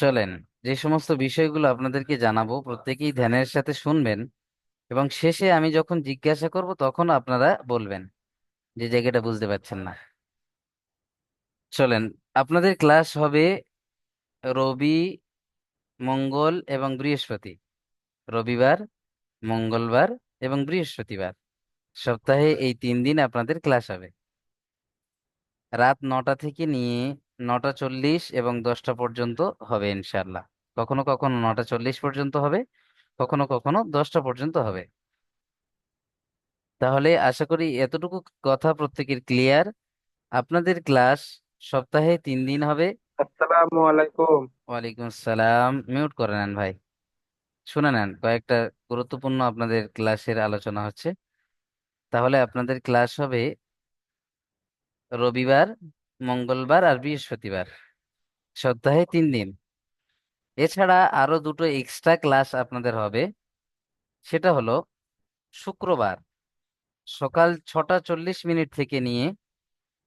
চলেন, যে সমস্ত বিষয়গুলো আপনাদেরকে জানাবো প্রত্যেকেই ধ্যানের সাথে শুনবেন, এবং শেষে আমি যখন জিজ্ঞাসা করব তখন আপনারা বলবেন যে জায়গাটা বুঝতে পারছেন না। চলেন, আপনাদের ক্লাস হবে রবি, মঙ্গল এবং বৃহস্পতি। রবিবার, মঙ্গলবার এবং বৃহস্পতিবার, সপ্তাহে এই 3 দিন আপনাদের ক্লাস হবে। রাত 9টা থেকে নিয়ে 9টা 40 এবং 10টা পর্যন্ত হবে ইনশাল্লাহ। কখনো কখনো 9টা 40 পর্যন্ত হবে, কখনো কখনো 10টা পর্যন্ত হবে। তাহলে আশা করি এতটুকু কথা প্রত্যেকের ক্লিয়ার। আপনাদের ক্লাস সপ্তাহে 3 দিন হবে। আসসালামু আলাইকুম। ওয়ালাইকুম আসসালাম। মিউট করে নেন ভাই, শুনে নেন, কয়েকটা গুরুত্বপূর্ণ আপনাদের ক্লাসের আলোচনা হচ্ছে। তাহলে আপনাদের ক্লাস হবে রবিবার, মঙ্গলবার আর বৃহস্পতিবার, সপ্তাহে 3 দিন। এছাড়া আরো দুটো এক্সট্রা ক্লাস আপনাদের হবে। সেটা হলো শুক্রবার সকাল 6টা 40 মিনিট থেকে নিয়ে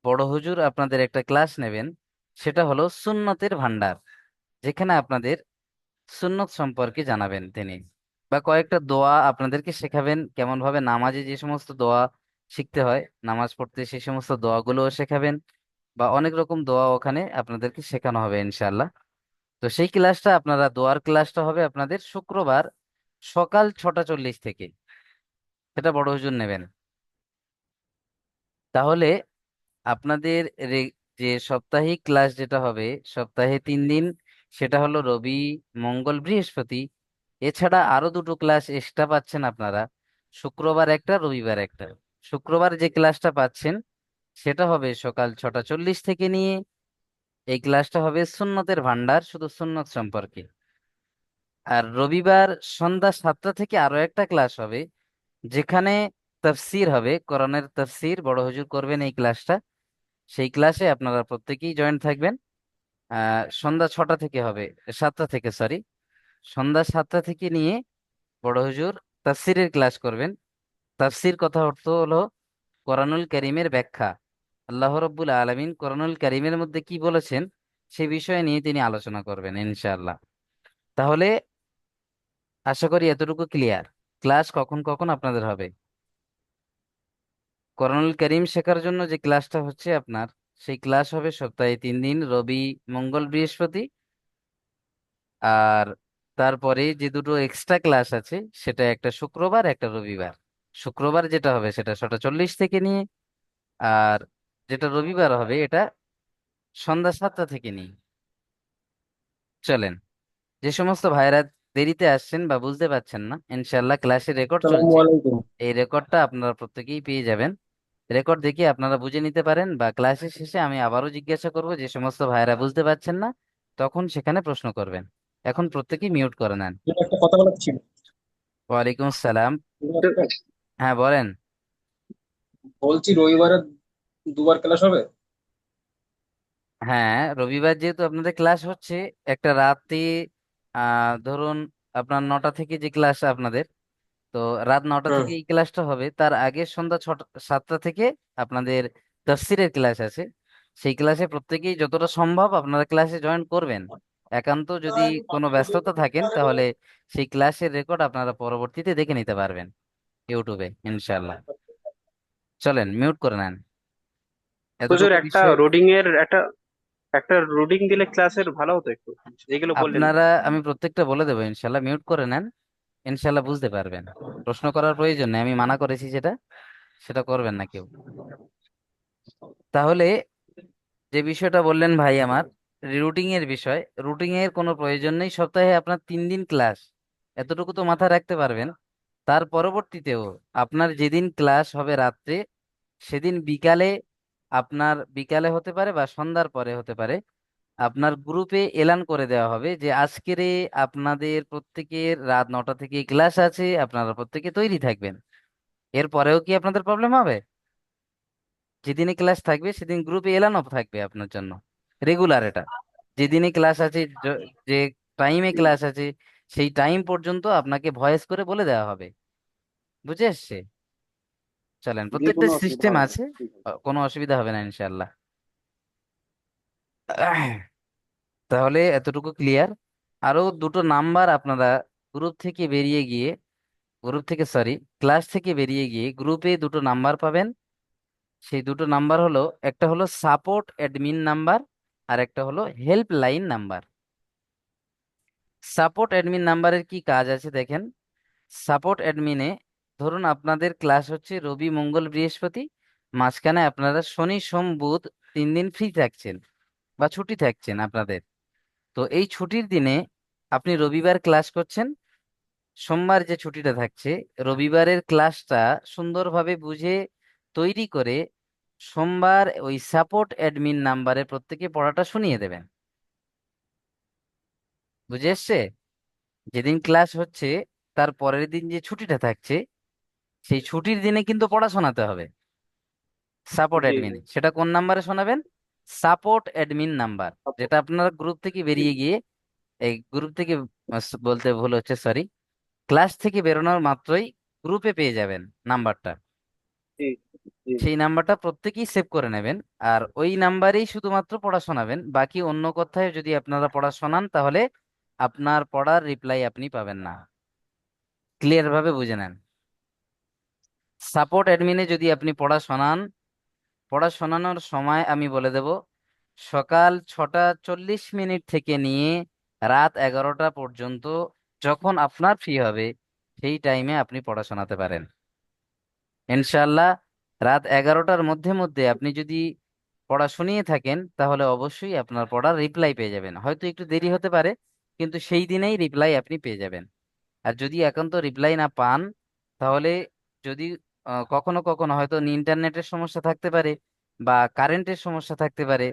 বড় হুজুর আপনাদের একটা ক্লাস নেবেন। সেটা হলো সুন্নতের ভান্ডার, যেখানে আপনাদের সুন্নত সম্পর্কে জানাবেন তিনি, বা কয়েকটা দোয়া আপনাদেরকে শেখাবেন, কেমন ভাবে নামাজে যে সমস্ত দোয়া শিখতে হয় নামাজ পড়তে সেই সমস্ত দোয়াগুলোও শেখাবেন, বা অনেক রকম দোয়া ওখানে আপনাদেরকে শেখানো হবে ইনশাআল্লাহ। তো সেই ক্লাসটা আপনারা, দোয়ার ক্লাসটা হবে আপনাদের শুক্রবার সকাল 6টা 40 থেকে, সেটা বড় হুজুর নেবেন। তাহলে আপনাদের যে সাপ্তাহিক ক্লাস যেটা হবে সপ্তাহে 3 দিন, সেটা হলো রবি, মঙ্গল, বৃহস্পতি। এছাড়া আরো দুটো ক্লাস এক্সট্রা পাচ্ছেন আপনারা, শুক্রবার একটা, রবিবার একটা। শুক্রবার যে ক্লাসটা পাচ্ছেন সেটা হবে সকাল 6টা 40 থেকে নিয়ে, এই ক্লাসটা হবে সুন্নতের ভান্ডার, শুধু সুন্নত সম্পর্কে। আর রবিবার সন্ধ্যা 7টা থেকে আরো একটা ক্লাস হবে, যেখানে তাফসির হবে, কোরআনের তাফসির বড় হুজুর করবেন এই ক্লাসটা। সেই ক্লাসে আপনারা প্রত্যেকেই জয়েন থাকবেন। সন্ধ্যা 6টা থেকে হবে, 7টা থেকে, সরি, সন্ধ্যা 7টা থেকে নিয়ে বড় হুজুর তাফসিরের ক্লাস করবেন। তাফসির কথা অর্থ হলো কোরআনুল কারীমের ব্যাখ্যা। আল্লাহ রাব্বুল আলামিন কোরআনুল কারীমের মধ্যে কি বলেছেন সে বিষয়ে নিয়ে তিনি আলোচনা করবেন ইনশাআল্লাহ। তাহলে আশা করি এতটুকু ক্লিয়ার। ক্লাস কখন কখন আপনাদের হবে? কোরআনুল কারীম শেখার জন্য যে ক্লাসটা হচ্ছে আপনার, সেই ক্লাস হবে সপ্তাহে 3 দিন, রবি, মঙ্গল, বৃহস্পতি। আর তারপরে যে দুটো এক্সট্রা ক্লাস আছে, সেটা একটা শুক্রবার, একটা রবিবার। শুক্রবার যেটা হবে সেটা 6টা 40 থেকে নিয়ে, আর যেটা রবিবার হবে এটা সন্ধ্যা 7টা থেকে নিয়ে। চলেন, যে সমস্ত ভাইরা দেরিতে আসছেন বা বুঝতে পারছেন না, ইনশাল্লাহ ক্লাসের রেকর্ড আসসালামু চলছে, আলাইকুম। এই রেকর্ডটা আপনারা প্রত্যেকেই পেয়ে যাবেন। রেকর্ড দেখে আপনারা বুঝে নিতে পারেন, বা ক্লাসের শেষে আমি আবারও জিজ্ঞাসা করব, যে সমস্ত ভাইরা বুঝতে পারছেন না তখন সেখানে প্রশ্ন করবেন। এখন প্রত্যেকেই মিউট করে নেন। একটা কথা বলার ছিল। ওয়ালাইকুম আসসালাম। হ্যাঁ, বলেন। বলছি রবিবারে দুবার ক্লাস হবে। হ্যাঁ, রবিবার যেহেতু আপনাদের ক্লাস হচ্ছে, একটা রাতে ধরুন আপনার 9টা থেকে যে ক্লাস আপনাদের, তো রাত 9টা হুম। থেকে এই ক্লাসটা হবে, তার আগে সন্ধ্যা 7টা থেকে আপনাদের তাফসীরের ক্লাস আছে। সেই ক্লাসে প্রত্যেকেই যতটা সম্ভব আপনারা ক্লাসে জয়েন করবেন। একান্ত যদি কোনো ব্যস্ততা থাকেন তাহলে সেই ক্লাসের রেকর্ড আপনারা পরবর্তীতে দেখে নিতে পারবেন ইউটিউবে ইনশাল্লাহ। চলেন, মিউট করে নেন হুজুর, এতটুকু একটা বিষয়। রুডিং এর একটা একটা রুডিং দিলে ক্লাসের ভালো হতো একটু, যেগুলো বললেন। আপনারা, আমি প্রত্যেকটা বলে দেবো ইনশাল্লাহ, মিউট করে নেন। ইনশাল্লাহ বুঝতে পারবেন। প্রশ্ন করার প্রয়োজন নেই, আমি মানা করেছি যেটা, সেটা করবেন না কেউ। তাহলে যে বিষয়টা বললেন ভাই আমার, রুটিং এর বিষয়, রুটিং এর কোনো প্রয়োজন নেই। সপ্তাহে আপনার 3 দিন ক্লাস, এতটুকু তো মাথায় রাখতে পারবেন। তার পরবর্তীতেও আপনার যেদিন ক্লাস হবে রাত্রে, সেদিন বিকালে, আপনার বিকালে হতে পারে বা সন্ধ্যার পরে হতে পারে, আপনার গ্রুপে এলান করে দেওয়া হবে যে আজকের আপনাদের প্রত্যেকের রাত 9টা থেকে ক্লাস আছে, আপনারা প্রত্যেকে তৈরি থাকবেন। এর পরেও কি আপনাদের প্রবলেম হবে? যেদিনে ক্লাস থাকবে সেদিন গ্রুপে এলানো থাকবে আপনার জন্য, রেগুলার এটা। যেদিনে ক্লাস আছে, যে টাইমে ক্লাস আছে, সেই টাইম পর্যন্ত আপনাকে ভয়েস করে বলে দেওয়া হবে। বুঝে এসছে? চলেন, যে প্রত্যেকটা কোনো অসুবিধা সিস্টেম হবে না, আছে, ঠিক আছে। কোনো অসুবিধা হবে না ইনশাল্লাহ। তাহলে এতটুকু ক্লিয়ার। আরো দুটো নাম্বার আপনারা গ্রুপ থেকে বেরিয়ে গিয়ে, গ্রুপ থেকে সরি ক্লাস থেকে বেরিয়ে গিয়ে গ্রুপে দুটো নাম্বার পাবেন। সেই দুটো নাম্বার হলো, একটা হলো সাপোর্ট অ্যাডমিন নাম্বার, আর একটা হলো হেল্পলাইন নাম্বার। সাপোর্ট অ্যাডমিন নাম্বারের কি কাজ আছে দেখেন। সাপোর্ট অ্যাডমিনে, ধরুন আপনাদের ক্লাস হচ্ছে রবি মঙ্গল বৃহস্পতি, মাঝখানে আপনারা শনি সোম বুধ 3 দিন ফ্রি থাকছেন বা ছুটি থাকছেন আপনাদের। তো এই ছুটির দিনে আপনি রবিবার ক্লাস করছেন, সোমবার যে ছুটিটা থাকছে রবিবারের ক্লাসটা সুন্দরভাবে বুঝে তৈরি করে সোমবার ওই সাপোর্ট অ্যাডমিন নাম্বারে প্রত্যেকে পড়াটা শুনিয়ে দেবেন। বুঝে এসছে? যেদিন ক্লাস হচ্ছে তার পরের দিন যে ছুটিটা থাকছে, সেই ছুটির দিনে কিন্তু পড়া শোনাতে হবে সাপোর্ট জি জি। অ্যাডমিন। সেটা কোন নাম্বারে শোনাবেন? সাপোর্ট অ্যাডমিন নাম্বার, যেটা আপনারা গ্রুপ থেকে বেরিয়ে গিয়ে, এই গ্রুপ থেকে বলতে ভুল হচ্ছে, সরি, ক্লাস থেকে বেরোনোর মাত্রই গ্রুপে পেয়ে যাবেন নাম্বারটা। জি জি। সেই নাম্বারটা প্রত্যেকেই সেভ করে নেবেন, আর ওই নাম্বারেই শুধুমাত্র পড়া শোনাবেন। বাকি অন্য কথায় যদি আপনারা পড়া শোনান তাহলে আপনার পড়ার রিপ্লাই আপনি পাবেন না। ক্লিয়ার ভাবে বুঝে নেন। সাপোর্ট অ্যাডমিনে যদি আপনি পড়া শোনান, পড়া শোনানোর সময় আমি বলে দেব, সকাল 6টা 40 মিনিট থেকে নিয়ে রাত 11টা পর্যন্ত, যখন আপনার ফ্রি হবে সেই টাইমে আপনি পড়া শোনাতে পারেন ইনশাআল্লাহ। রাত 11টার মধ্যে মধ্যে আপনি যদি পড়া শুনিয়ে থাকেন তাহলে অবশ্যই আপনার পড়ার রিপ্লাই পেয়ে যাবেন। হয়তো একটু দেরি হতে পারে, কিন্তু সেই দিনেই রিপ্লাই আপনি পেয়ে যাবেন। আর যদি একান্ত রিপ্লাই না পান, তাহলে যদি কখনো কখনো হয়তো ইন্টারনেটের সমস্যা থাকতে পারে বা কারেন্টের সমস্যা থাকতে পারে,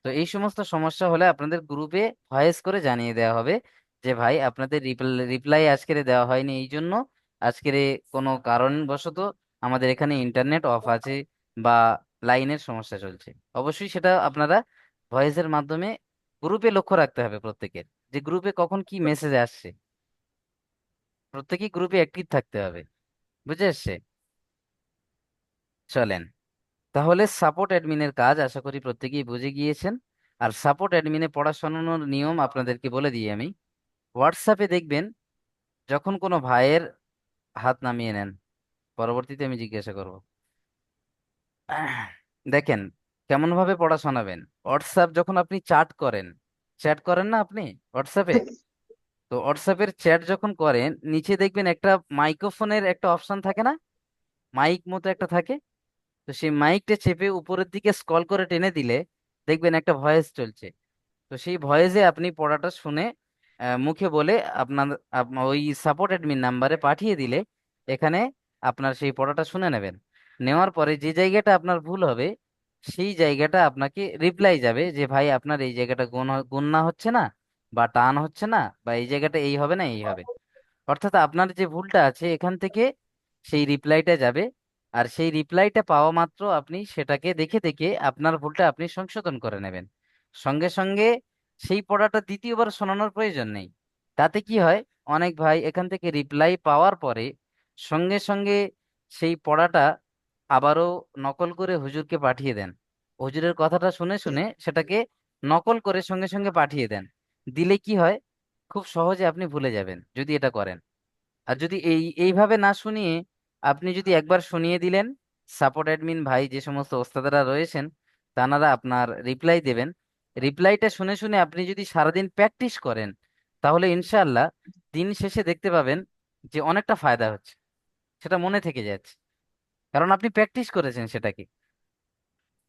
তো এই সমস্ত সমস্যা হলে আপনাদের গ্রুপে ভয়েস করে জানিয়ে দেওয়া হবে যে ভাই আপনাদের রিপ্লাই আজকের দেওয়া হয়নি এই জন্য, আজকের কোনো কারণবশত আমাদের এখানে ইন্টারনেট অফ আছে বা লাইনের সমস্যা চলছে। অবশ্যই সেটা আপনারা ভয়েসের মাধ্যমে গ্রুপে লক্ষ্য রাখতে হবে প্রত্যেকের, যে গ্রুপে কখন কি মেসেজ আসছে। প্রত্যেকেই গ্রুপে অ্যাক্টিভ থাকতে হবে। বুঝে এসছে? চলেন, তাহলে সাপোর্ট অ্যাডমিনের কাজ আশা করি প্রত্যেকেই বুঝে গিয়েছেন। আর সাপোর্ট অ্যাডমিনে পড়াশোনানোর নিয়ম আপনাদেরকে বলে দিই আমি। হোয়াটসঅ্যাপে দেখবেন, যখন কোনো ভাইয়ের, হাত নামিয়ে নেন, পরবর্তীতে আমি জিজ্ঞাসা করব। দেখেন, কেমন ভাবে পড়া শোনাবেন। হোয়াটসঅ্যাপ যখন আপনি চ্যাট করেন না আপনি হোয়াটসঅ্যাপে, তো হোয়াটসঅ্যাপের চ্যাট যখন করেন নিচে দেখবেন একটা মাইক্রোফোনের একটা অপশন থাকে না, মাইক মতো একটা থাকে। তো সেই মাইকটা চেপে উপরের দিকে স্ক্রল করে টেনে দিলে দেখবেন একটা ভয়েস চলছে। তো সেই ভয়েসে আপনি পড়াটা শুনে মুখে বলে আপনার ওই সাপোর্ট অ্যাডমিন নাম্বারে পাঠিয়ে দিলে এখানে আপনার সেই পড়াটা শুনে নেবেন। নেওয়ার পরে যে জায়গাটা আপনার ভুল হবে সেই জায়গাটা আপনাকে রিপ্লাই যাবে যে ভাই আপনার এই জায়গাটা গুণ না হচ্ছে না, বা টান হচ্ছে না, বা এই জায়গাটা এই হবে না এই হবে। অর্থাৎ আপনার যে ভুলটা আছে এখান থেকে সেই রিপ্লাইটা যাবে। আর সেই রিপ্লাইটা পাওয়া মাত্র আপনি সেটাকে দেখে দেখে আপনার ভুলটা আপনি সংশোধন করে নেবেন। সঙ্গে সঙ্গে সেই পড়াটা দ্বিতীয়বার শোনানোর প্রয়োজন নেই। তাতে কি হয়, অনেক ভাই এখান থেকে রিপ্লাই পাওয়ার পরে সঙ্গে সঙ্গে সেই পড়াটা আবারও নকল করে হুজুরকে পাঠিয়ে দেন। হুজুরের কথাটা শুনে শুনে সেটাকে নকল করে সঙ্গে সঙ্গে পাঠিয়ে দেন। দিলে কি হয়, খুব সহজে আপনি ভুলে যাবেন যদি এটা করেন। আর যদি এইভাবে না শুনিয়ে আপনি যদি একবার শুনিয়ে দিলেন, সাপোর্ট অ্যাডমিন ভাই যে সমস্ত ওস্তাদারা রয়েছেন তানারা আপনার রিপ্লাই দেবেন। রিপ্লাইটা শুনে শুনে আপনি যদি সারাদিন প্র্যাকটিস করেন তাহলে ইনশাআল্লাহ দিন শেষে দেখতে পাবেন যে অনেকটা ফায়দা হচ্ছে, সেটা মনে থেকে যাচ্ছে, কারণ আপনি প্র্যাকটিস করেছেন সেটাকে।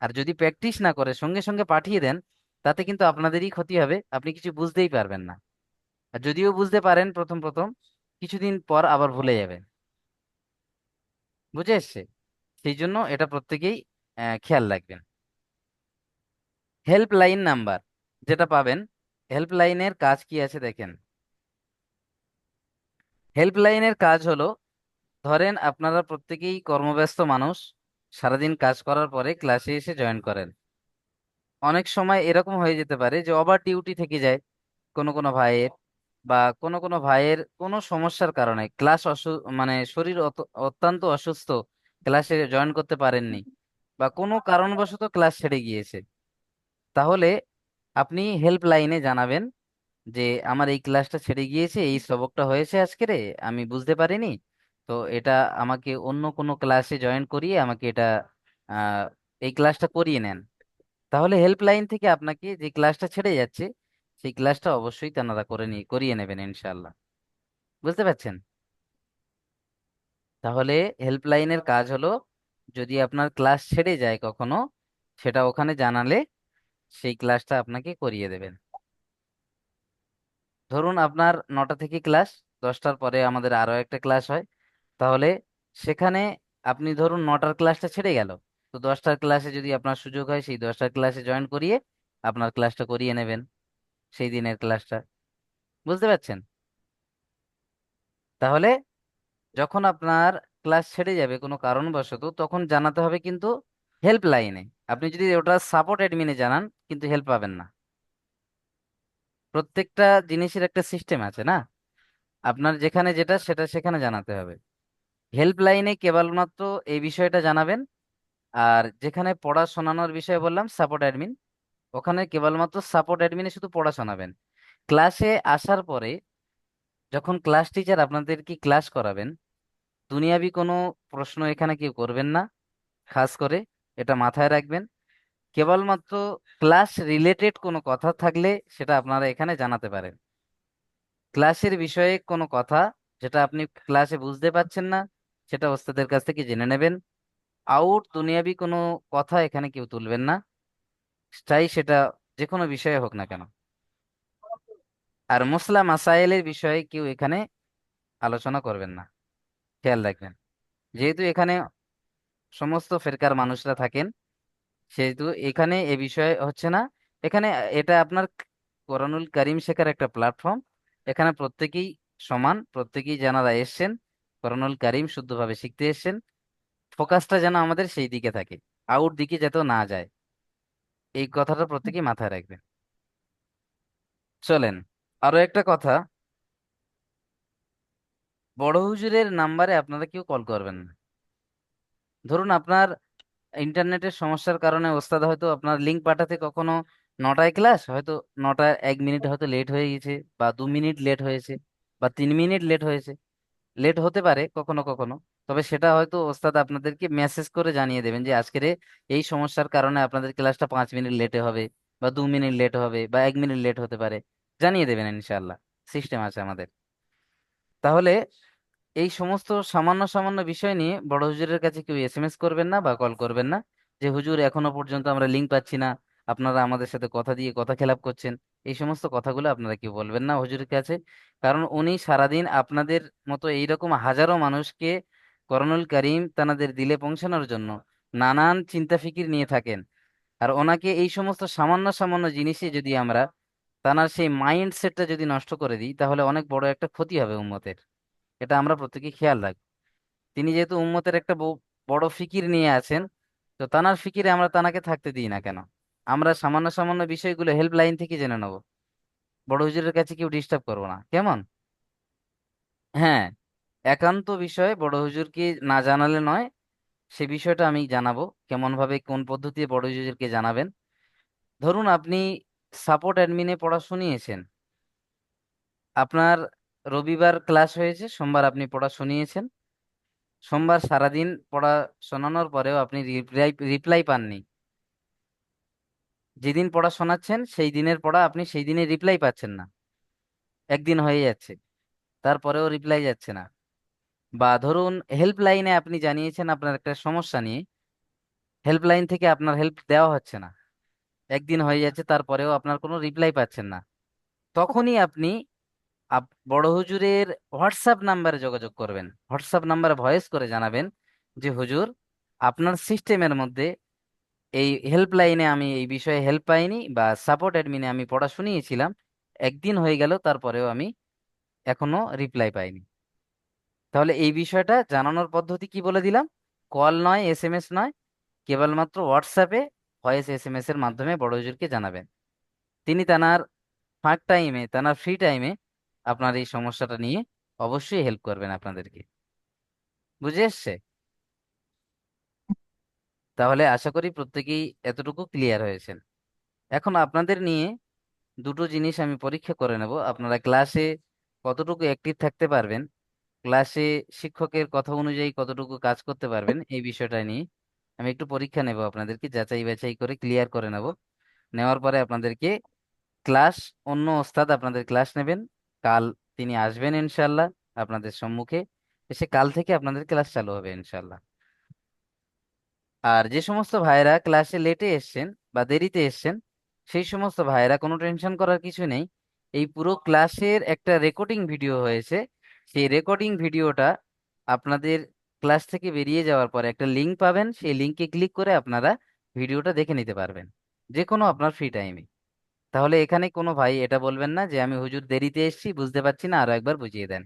আর যদি প্র্যাকটিস না করে সঙ্গে সঙ্গে পাঠিয়ে দেন, তাতে কিন্তু আপনাদেরই ক্ষতি হবে, আপনি কিছু বুঝতেই পারবেন না। আর যদিও বুঝতে পারেন প্রথম প্রথম, কিছুদিন পর আবার ভুলে যাবেন। বুঝে এসছে? সেই জন্য এটা প্রত্যেকেই খেয়াল রাখবেন। হেল্পলাইন নাম্বার যেটা পাবেন, হেল্পলাইনের কাজ কি আছে দেখেন। হেল্পলাইনের কাজ হলো, ধরেন আপনারা প্রত্যেকেই কর্মব্যস্ত মানুষ, সারাদিন কাজ করার পরে ক্লাসে এসে জয়েন করেন। অনেক সময় এরকম হয়ে যেতে পারে যে ওভার ডিউটি থেকে যায় কোনো কোনো ভাইয়ের, বা কোনো কোনো ভাইয়ের কোনো সমস্যার কারণে ক্লাস মানে শরীর অত্যন্ত অসুস্থ, ক্লাসে জয়েন করতে পারেননি, বা কোনো কারণবশত ক্লাস ছেড়ে গিয়েছে। তাহলে আপনি হেল্পলাইনে জানাবেন যে আমার এই ক্লাসটা ছেড়ে গিয়েছে, এই সবকটা হয়েছে আজকেরে, আমি বুঝতে পারিনি, তো এটা আমাকে অন্য কোনো ক্লাসে জয়েন করিয়ে আমাকে এটা আহ, এই ক্লাসটা করিয়ে নেন। তাহলে হেল্পলাইন থেকে আপনাকে যে ক্লাসটা ছেড়ে যাচ্ছে সেই ক্লাসটা অবশ্যই তেনারা করিয়ে নেবেন ইনশাল্লাহ। বুঝতে পারছেন? তাহলে হেল্পলাইনের কাজ হলো, যদি আপনার ক্লাস ছেড়ে যায় কখনো, সেটা ওখানে জানালে সেই ক্লাসটা আপনাকে করিয়ে দেবেন। ধরুন আপনার 9টা থেকে ক্লাস, 10টার পরে আমাদের আরো একটা ক্লাস হয়, তাহলে সেখানে আপনি ধরুন 9টার ক্লাসটা ছেড়ে গেল, তো 10টার ক্লাসে যদি আপনার সুযোগ হয় সেই 10টার ক্লাসে জয়েন করিয়ে আপনার ক্লাসটা করিয়ে নেবেন, সেই দিনের ক্লাসটা। বুঝতে পারছেন? তাহলে যখন আপনার ক্লাস ছেড়ে যাবে কোনো কারণবশত, তখন জানাতে হবে কিন্তু হেল্পলাইনে। আপনি যদি ওটা সাপোর্ট অ্যাডমিনে জানান, কিন্তু হেল্প পাবেন না। প্রত্যেকটা জিনিসের একটা সিস্টেম আছে না, আপনার যেখানে যেটা সেটা সেখানে জানাতে হবে। হেল্পলাইনে কেবলমাত্র এই বিষয়টা জানাবেন, আর যেখানে পড়া শোনানোর বিষয় বললাম সাপোর্ট অ্যাডমিন, ওখানে কেবলমাত্র সাপোর্ট অ্যাডমিনে শুধু পড়া শোনাবেন। ক্লাসে আসার পরে যখন ক্লাস টিচার আপনাদেরকে ক্লাস করাবেন, দুনিয়াবি কোনো প্রশ্ন এখানে কেউ করবেন না, খাস করে এটা মাথায় রাখবেন। কেবলমাত্র ক্লাস রিলেটেড কোনো কথা থাকলে সেটা আপনারা এখানে জানাতে পারেন। ক্লাসের বিষয়ে কোনো কথা যেটা আপনি ক্লাসে বুঝতে পারছেন না, সেটা ওস্তাদের কাছ থেকে জেনে নেবেন। আউট দুনিয়াবি কোনো কথা এখানে কেউ তুলবেন না, চাই সেটা যে কোনো বিষয়ে হোক না কেন। আর মসলা মাসাইলের বিষয়ে কেউ এখানে আলোচনা করবেন না, খেয়াল রাখবেন। যেহেতু এখানে সমস্ত ফেরকার মানুষরা থাকেন, সেহেতু এখানে এ বিষয় হচ্ছে না। এখানে এটা আপনার কোরআনুল কারীম শেখার একটা প্ল্যাটফর্ম। এখানে প্রত্যেকেই সমান, প্রত্যেকেই যারা এসছেন কোরআনুল কারীম শুদ্ধভাবে শিখতে এসছেন, ফোকাসটা যেন আমাদের সেই দিকে থাকে, আউট দিকে যাতে না যায়, এই কথাটা প্রত্যেকেই মাথায় রাখবেন। চলেন, আরো একটা কথা, বড় হুজুরের নাম্বারে আপনারা কেউ কল করবেন না। ধরুন আপনার ইন্টারনেটের সমস্যার কারণে ওস্তাদ হয়তো আপনার লিংক পাঠাতে কখনো 9টায় ক্লাস, হয়তো 9টায় 1 মিনিট হয়তো লেট হয়ে গেছে, বা 2 মিনিট লেট হয়েছে, বা 3 মিনিট লেট হয়েছে, লেট হতে পারে কখনো কখনো। তবে সেটা হয়তো ওস্তাদ আপনাদেরকে মেসেজ করে জানিয়ে দেবেন যে আজকের এই সমস্যার কারণে আপনাদের ক্লাসটা 5 মিনিট লেটে হবে, বা 2 মিনিট লেট হবে, বা 1 মিনিট লেট হতে পারে, জানিয়ে দেবেন ইনশাল্লাহ। সিস্টেম আছে আমাদের। তাহলে এই সমস্ত সামান্য সামান্য বিষয় নিয়ে বড় হুজুরের কাছে কেউ এসএমএস করবেন না বা কল করবেন না, যে হুজুর এখনো পর্যন্ত আমরা লিংক পাচ্ছি না, আপনারা আমাদের সাথে কথা দিয়ে কথা খেলাপ করছেন। এই সমস্ত কথাগুলো আপনারা কেউ বলবেন না হুজুরের কাছে। কারণ উনি সারাদিন আপনাদের মতো এইরকম হাজারো মানুষকে করণুল কারীম তানাদের দিলে পৌঁছানোর জন্য নানান চিন্তা ফিকির নিয়ে থাকেন। আর ওনাকে এই সমস্ত সামান্য সামান্য জিনিসে যদি আমরা তানার সেই মাইন্ডসেটটা যদি নষ্ট করে দিই, তাহলে অনেক বড় একটা ক্ষতি হবে উম্মতের। এটা আমরা প্রত্যেকে খেয়াল রাখবো। তিনি যেহেতু উম্মতের একটা বড় ফিকির নিয়ে আছেন, তো তানার ফিকিরে আমরা তানাকে থাকতে দিই না কেন? আমরা সামান্য সামান্য বিষয়গুলো হেল্পলাইন থেকে জেনে নেবো, বড় হুজুরের কাছে কেউ ডিস্টার্ব করবো না, কেমন? হ্যাঁ, একান্ত বিষয় বড় হুজুরকে না জানালে নয়, সে বিষয়টা আমি জানাবো কেমন ভাবে, কোন পদ্ধতিতে বড় হুজুরকে জানাবেন। ধরুন আপনি সাপোর্ট অ্যাডমিনে পড়া শুনিয়েছেন, আপনার রবিবার ক্লাস হয়েছে, সোমবার আপনি পড়া শুনিয়েছেন, সোমবার সারাদিন পড়া শোনানোর পরেও আপনি রিপ্লাই রিপ্লাই পাননি। যেদিন পড়া শোনাচ্ছেন সেই দিনের পড়া আপনি সেই দিনে রিপ্লাই পাচ্ছেন না, একদিন হয়ে যাচ্ছে, তারপরেও রিপ্লাই যাচ্ছে না। বা ধরুন হেল্পলাইনে আপনি জানিয়েছেন আপনার একটা সমস্যা নিয়ে, হেল্পলাইন থেকে আপনার হেল্প দেওয়া হচ্ছে না, একদিন হয়ে যাচ্ছে, তারপরেও আপনার কোনো রিপ্লাই পাচ্ছেন না। তখনই আপনি বড় হুজুরের হোয়াটসঅ্যাপ নাম্বারে যোগাযোগ করবেন, হোয়াটসঅ্যাপ নাম্বারে ভয়েস করে জানাবেন যে হুজুর, আপনার সিস্টেমের মধ্যে এই হেল্পলাইনে আমি এই বিষয়ে হেল্প পাইনি, বা সাপোর্ট অ্যাডমিনে আমি পড়া শুনিয়েছিলাম, একদিন হয়ে গেল তারপরেও আমি এখনো রিপ্লাই পাইনি। তাহলে এই বিষয়টা জানানোর পদ্ধতি কি বলে দিলাম, কল নয়, এসএমএস নয়, কেবলমাত্র হোয়াটসঅ্যাপে ভয়েস এসএমএস এর মাধ্যমে বড় হুজুরকে জানাবেন। তিনি তানার ফাঁক টাইমে, তানার ফ্রি টাইমে আপনার এই সমস্যাটা নিয়ে অবশ্যই হেল্প করবেন আপনাদেরকে। বুঝে এসছে? তাহলে আশা করি প্রত্যেকেই এতটুকু ক্লিয়ার হয়েছেন। এখন আপনাদের নিয়ে দুটো জিনিস আমি পরীক্ষা করে নেব, আপনারা ক্লাসে কতটুকু অ্যাক্টিভ থাকতে পারবেন, ক্লাসে শিক্ষকের কথা অনুযায়ী কতটুকু কাজ করতে পারবেন, এই বিষয়টা নিয়ে আমি একটু পরীক্ষা নেব, আপনাদেরকে যাচাই বাছাই করে ক্লিয়ার করে নেব। নেওয়ার পরে আপনাদেরকে ক্লাস, অন্য ওস্তাদ আপনাদের ক্লাস নেবেন কাল, তিনি আসবেন ইনশাল্লাহ আপনাদের সম্মুখে, এসে কাল থেকে আপনাদের ক্লাস চালু হবে ইনশাল্লাহ। আর যে সমস্ত ভাইরা ক্লাসে লেটে এসছেন বা দেরিতে এসছেন, সেই সমস্ত ভাইরা কোনো টেনশন করার কিছু নেই। এই পুরো ক্লাসের একটা রেকর্ডিং ভিডিও হয়েছে, সেই রেকর্ডিং ভিডিওটা আপনাদের ক্লাস থেকে বেরিয়ে যাওয়ার পরে একটা লিংক পাবেন, সেই লিংকে ক্লিক করে আপনারা ভিডিওটা দেখে নিতে পারবেন যে কোনো আপনার ফ্রি টাইমে। তাহলে এখানে কোনো ভাই এটা বলবেন না যে আমি হুজুর দেরিতে এসেছি বুঝতে পারছি না, আরো একবার বুঝিয়ে দেন।